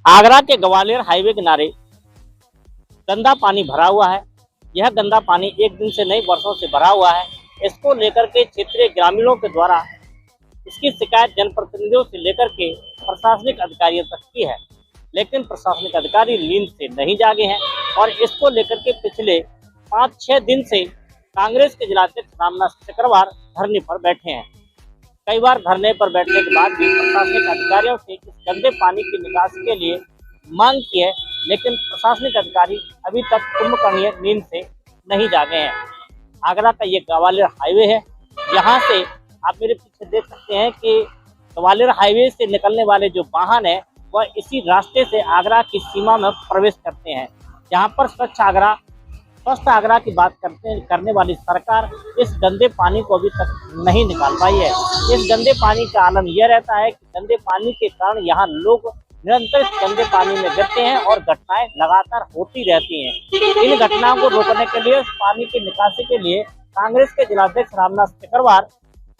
आगरा के ग्वालियर हाईवे किनारे गंदा पानी भरा हुआ है। यह गंदा पानी एक दिन से नहीं वर्षों से भरा हुआ है। इसको लेकर के क्षेत्रीय ग्रामीणों के द्वारा इसकी शिकायत जनप्रतिनिधियों से लेकर के प्रशासनिक अधिकारियों तक की है, लेकिन प्रशासनिक अधिकारी नींद से नहीं जागे हैं और इसको लेकर के पिछले 5-6 दिन से कांग्रेस के जिलाध्यक्ष रामनाथ चक्रवार धरने पर बैठे हैं। कई बार धरने पर बैठने के बाद भी प्रशासनिक अधिकारियों से इस गंदे पानी की निकासी के लिए मांग की है, लेकिन प्रशासनिक अधिकारी अभी तक कुंभकर्णीय नींद से नहीं जागे हैं। आगरा का ये ग्वालियर हाईवे है। यहाँ से आप मेरे पीछे देख सकते हैं कि ग्वालियर हाईवे से निकलने वाले जो वाहन है वह इसी रास्ते से आगरा की सीमा में प्रवेश करते हैं। यहाँ पर स्वस्थ आगरा की बात करने वाली सरकार इस गंदे पानी को अभी तक नहीं निकाल पाई है। इस गंदे पानी का आलम यह रहता है कि गंदे पानी के कारण यहाँ लोग निरंतर इस गंदे पानी में गिरते हैं और घटनाएं लगातार होती रहती हैं। इन घटनाओं को रोकने के लिए, इस पानी की निकासी के लिए कांग्रेस के जिलाध्यक्ष रामनाथ चक्रवार,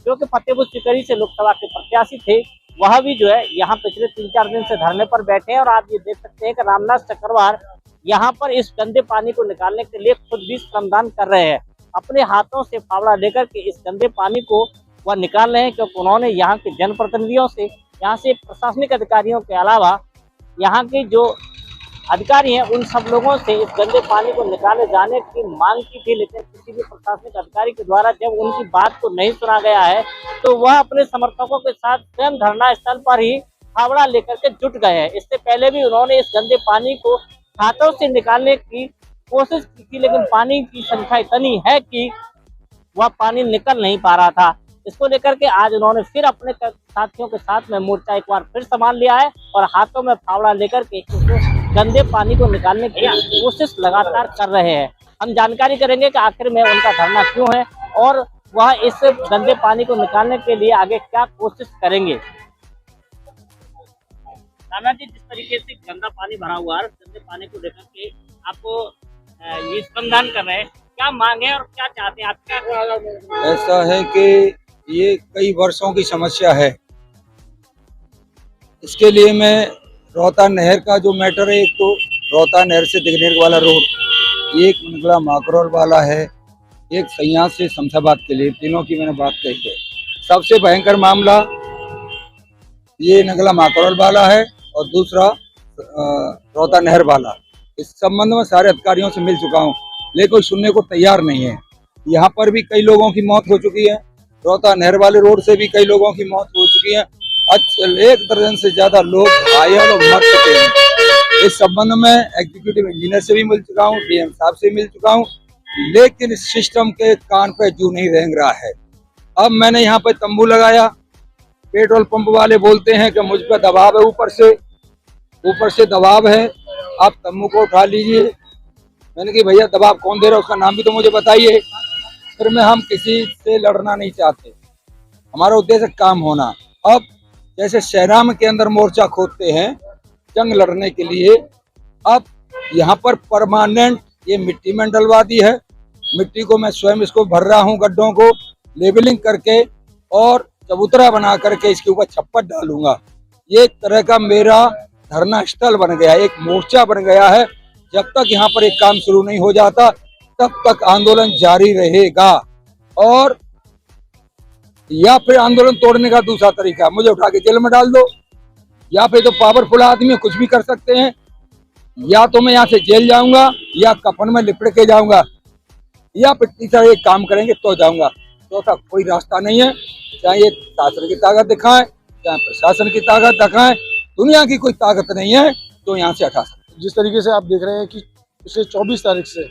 जो कि फतेहपुर सीकरी से लोकसभा के प्रत्याशी थे, वह भी जो है यहाँ पिछले 3-4 दिन से धरने पर बैठे हैं। और आप ये देख सकते हैं कि रामनाथ चक्रवार यहाँ पर इस गंदे पानी को निकालने के लिए खुद भी श्रमदान कर रहे हैं। अपने हाथों से फावड़ा लेकर के इस गंदे पानी को वह निकाल रहे हैं, क्योंकि उन्होंने यहाँ के जनप्रतिनिधियों से, यहाँ से प्रशासनिक अधिकारियों के अलावा यहाँ के जो अधिकारी हैं उन सब लोगों से इस गंदे पानी को निकाले जाने की मांग की थी, लेकिन किसी भी प्रशासनिक अधिकारी के द्वारा जब उनकी बात को नहीं सुना गया है तो वह अपने समर्थकों के साथ स्वयं धरना स्थल पर ही फावड़ा लेकर के जुट गए हैं। इससे पहले भी उन्होंने इस गंदे पानी को हाथों से निकालने की कोशिश की थी, लेकिन पानी की संख्या इतनी है कि वह पानी निकल नहीं पा रहा था। इसको लेकर के आज उन्होंने फिर अपने साथियों के साथ में मोर्चा एक बार फिर संभाल लिया है और हाथों में फावड़ा लेकर के गंदे पानी को निकालने की कोशिश लगातार कर रहे हैं। हम जानकारी करेंगे कि आखिर में उनका धरना क्यों है और वह इस गंदे पानी को निकालने के लिए आगे क्या कोशिश करेंगे। राणा जी, जिस तरीके से गंदा पानी भरा हुआ है, गंदे पानी को लेकर के आपको ये श्रमदान कर रहे हैं, क्या मांग है और क्या चाहते हैं आप? क्या ऐसा है कि ये कई वर्षों की समस्या है। इसके लिए मैं रोहता नहर का जो मैटर है, एक तो रोहता नहर से दिगनेर वाला रोड, एक नगला माकरोल वाला है, एक सैयाद से शमशाबाद के लिए, तीनों की मैंने बात कही है। सबसे भयंकर मामला ये नगला माकरोल वाला है और दूसरा रोहता नहर वाला। इस संबंध में सारे अधिकारियों से मिल चुका हूँ, लेकिन कोई सुनने को तैयार नहीं है। यहाँ पर भी कई लोगों की मौत हो चुकी है, रोहता नहर वाले रोड से भी कई लोगों की मौत हो चुकी है। 1 दर्जन से ज्यादा लोग घायल और मर चुके हैं। इस संबंध में एग्जीक्यूटिव इंजीनियर से भी मिल चुका हूँ, डीएम साहब से मिल चुका हूँ, लेकिन इस सिस्टम के कान पे जू नहीं रेंग रहा है। अब मैंने यहाँ पे तंबू लगाया, पेट्रोल पंप वाले बोलते हैं कि मुझ पर दबाव है, ऊपर से दबाव है, आप तंबू को उठा लीजिए। मैंने कहा भैया दबाव कौन दे रहा है, उसका नाम भी तो मुझे बताइए। फिर में हम किसी से लड़ना नहीं चाहते, हमारा उद्देश्य काम होना। अब जैसे शहराम के अंदर मोर्चा खोदते हैं जंग लड़ने के लिए, अब यहाँ पर परमानेंट ये मिट्टी में डलवा दी है। मिट्टी को मैं स्वयं इसको भर रहा हूँ, गड्ढों को लेबलिंग करके और चबूतरा बना करके इसके ऊपर छप्पर डालूंगा। ये एक तरह का मेरा धरना स्थल बन गया, एक मोर्चा बन गया है। जब तक यहाँ पर एक काम शुरू नहीं हो जाता तब तक आंदोलन जारी रहेगा। और या फिर आंदोलन तोड़ने का दूसरा तरीका, मुझे उठा के जेल में डाल दो, या फिर तो पावरफुल आदमी कुछ भी कर सकते हैं, या तो मैं यहाँ से जेल जाऊंगा या कफन में लिपट के जाऊंगा, या फिर तीसरा एक काम करेंगे तो जाऊंगा। चौथा कोई रास्ता नहीं है। चाहे ये शासन की ताकत दिखाएं, चाहे प्रशासन की ताकत दिखाएं, दुनिया की कोई ताकत नहीं है तो यहाँ से हटा सकते। जिस तरीके से आप देख रहे हैं कि पिछले 24 तारीख से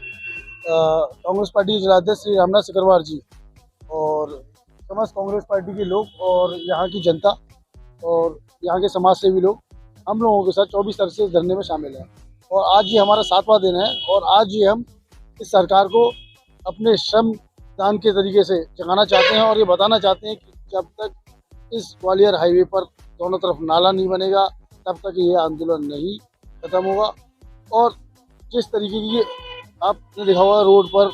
कांग्रेस पार्टी के जिलाध्यक्ष श्री रामनाथ चक्रवार जी और समस्त कांग्रेस पार्टी के लोग और यहाँ की जनता और यहाँ के समाज सेवी लोग हम लोगों के साथ 24 तारीख से इस धरने में शामिल हैं। और आज ये हमारा 7वां दिन है और आज ये हम इस सरकार को अपने श्रम दान के तरीके से जगाना चाहते हैं और ये बताना चाहते हैं कि जब तक इस ग्वालियर हाईवे पर दोनों तरफ नाला नहीं बनेगा तब तक ये आंदोलन नहीं खत्म होगा। और जिस तरीके की आपने देखा होगा रोड पर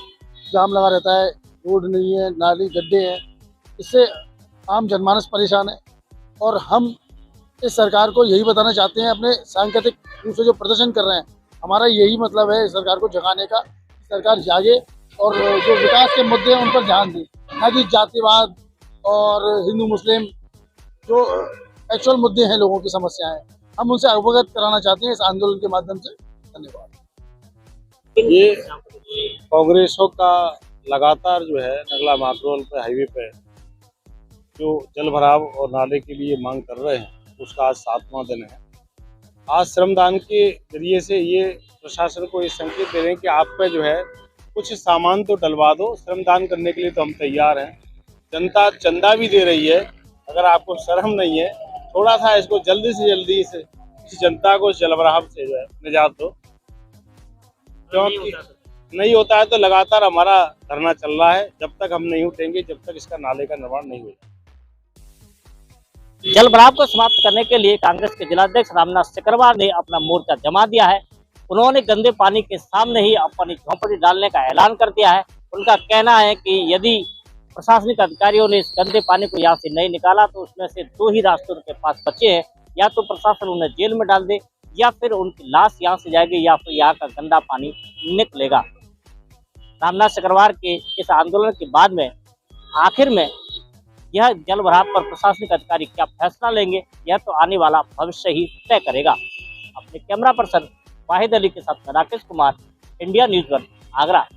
जाम लगा रहता है, रोड नहीं है, नाली गड्ढे हैं, इससे आम जनमानस परेशान है। और हम इस सरकार को यही बताना चाहते हैं, अपने सांकेतिक रूप से जो प्रदर्शन कर रहे हैं, हमारा यही मतलब है इस सरकार को जगाने का। सरकार जागे और जो विकास के मुद्दे हैं उन पर ध्यान दे, ना कि जातिवाद और हिंदू मुस्लिम जो एक्चुअल मुद्दे हैं, लोगों की समस्याएं, हम उनसे अवगत कराना चाहते हैं इस आंदोलन के माध्यम से। धन्यवाद। ये कांग्रेसों का लगातार जो है नगला माकरोल पे हाईवे पे जो जल भराव और नाले के लिए मांग कर रहे हैं, उसका आज 7वां दिन है। आज श्रमदान के जरिए से ये प्रशासन को ये संकेत दे रहे हैं कि आप पे जो है कुछ सामान तो डलवा दो, श्रमदान करने के लिए तो हम तैयार हैं। जनता चंदा भी दे रही है, अगर आपको शर्म नहीं है थोड़ा सा इसको जल्दी से जल्दी इस जनता को जल भराव से जो है निजात दो। क्योंकि नहीं होता है तो लगातार हमारा धरना चल रहा है, जब तक हम नहीं उठेंगे, जब तक इसका नाले का निर्माण नहीं होगा। जल भराव को समाप्त करने के लिए कांग्रेस के जिलाध्यक्ष रामनाथ सिकरवार ने अपना मोर्चा जमा दिया है। उन्होंने गंदे पानी के सामने ही अपनी झोंपड़ी डालने का ऐलान कर दिया है। उनका कहना है कि यदि प्रशासनिक अधिकारियों ने इस गंदे पानी को यहाँ से नहीं निकाला तो उसमें से 2 ही रास्ते उनके पास बचे हैं, या तो प्रशासन उन्हें जेल में डाल दे, या फिर उनकी लाश यहाँ से जाएगी, या फिर यहाँ का गंदा पानी निकलेगा। रामनाथ सिकरवार के इस आंदोलन के बाद में आखिर में यह जल भराव पर प्रशासनिक अधिकारी क्या फैसला लेंगे, यह तो आने वाला भविष्य ही तय करेगा। अपने कैमरा पर्सन वाहिद अली के साथ मैं राकेश कुमार, इंडिया न्यूज़ 1 आगरा।